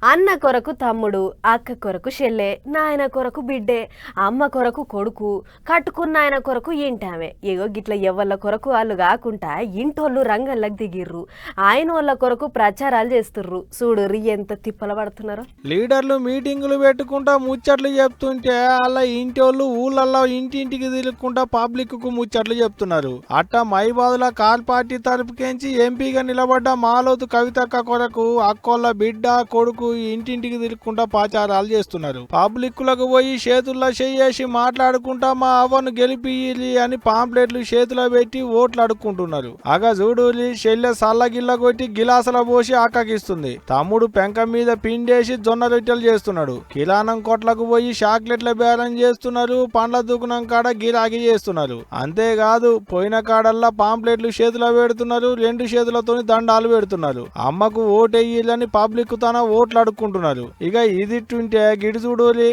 అన్న కొరకు తమ్ముడు, అక్క కొరకు చెల్లె, నాయన కొరకు బిడ్డే, అమ్మ కొరకు కొడుకు, కట్టుకున్న ఆయన కొరకు ఇంటామే. ఏగో గిట్ల ఎవ్వళ్ళ కొరకు వాళ్ళు కాకుండా ఇంటోళ్ళు రంగంలోకి దిగిర్రు. ఆయన వాళ్ళ కొరకు ప్రచారాలు చేస్తుర్రు. చూడుర్రి ఎంత తిప్పల పడుతున్నారు. లీడర్లు మీటింగులు పెట్టుకుంటా ముచ్చట్లు చెప్తుంటే అలా ఇంటోళ్ళు ఊళ్ళల్లో ఇంటింటికి తిరుగుకుంటా పబ్లిక్ కు ముచ్చట్లు చెప్తున్నారు. అట్టా మైబాదుల కాల్ పార్టీ తరపుకేంచి ఎంపీగా నిలబడ్డ మాలోతు కవితక్క కొరకు అక్కోళ్ళ బిడ్డ కొడుకు ఇంటింటికి తిరుగుకుంటా ప్రచారాలు చేస్తున్నారు. పబ్లిక్ లకు పోయి చేతుల్లో చేసి మాట్లాడుకుంటా మా అవ్వను గెలిపియ్యి అని పాంప్లెట్లు చేతిలో పెట్టి ఓట్లు అడుక్కుంటున్నారు. అగ చూడులి చెల్లె సల్లగిల్ల కొట్టి గిలాసల పోసి అక్కకిస్తుంది. తమ్ముడు పెంక మీద పిండేసి జొన్న రొట్టెలు చేస్తున్నాడు. కిరాణం కొట్లకు పోయి చాక్లెట్ల బేరం చేస్తున్నారు. పండ్ల దుకాణం కాడ గిరాకీ చేస్తున్నారు. అంతేకాదు పోయిన కాడల్లా పాంప్లెట్లు చేతిలో పెడుతున్నారు. రెండు చేతులతోని దండాలు పెడుతున్నారు. అమ్మకు ఓటెయ్యాలని పబ్లిక్ తన ఓట్లు అడుక్కుంటున్నారు. ఇక ఇదిట్టుంటే గిడి చూడోలి.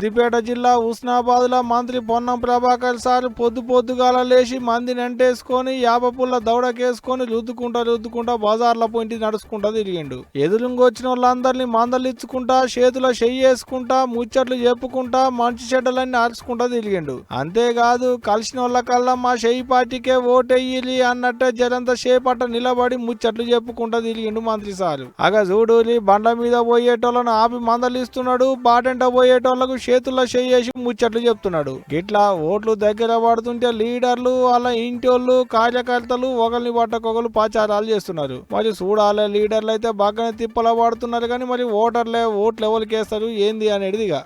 సిద్దిపేట జిల్లా హుస్నాబాద్ లో మంత్రి పొన్నం ప్రభాకర్ సార్ పొద్దుగాల లేచి మందిని ఎంటేసుకొని యాపపుల్ల దౌడకేసుకొని రుద్దుకుంటా బజార్ల పోయింటి నడుచుకుంటా తిరిగిండు. ఎదురుంగొచ్చిన వాళ్ళందరినీ మందలిచ్చుకుంటా చేతిలో చెయ్యేసుకుంటా ముచ్చట్లు చెప్పుకుంటా మంచి చెడ్డలన్నీ అరుచుకుంటా తిరిగిండు. అంతేకాదు కలిసిన వాళ్ళకల్లా మా చెయ్యి పార్టీకే ఓటెయ్యి అన్నట్టే జరంత చేపట్ట నిలబడి ముచ్చట్లు చెప్పుకుంటా తిరిగిండు మంత్రి సారు. అగ చూడూరి బండ్ల మీద పోయేటోళ్ళను ఆపి మందలిస్తున్నాడు. బాటెంట పోయేటోళ్లకు చేతుల్లో చేసి ముచ్చట్లు చెప్తున్నాడు. గిట్లా ఓట్లు దగ్గర పడుతుంటే లీడర్లు వాళ్ళ ఇంటోళ్ళు కార్యకర్తలు ఒకరిని పట్టకొకరు ప్రచారాలు చేస్తున్నారు. మరి చూడాలి లీడర్లు అయితే బాగానే తిప్పల పడుతున్నారు కానీ మరి ఓటర్లే ఓట్లు ఎవరికి వేస్తారు ఏంది అనేదిగా.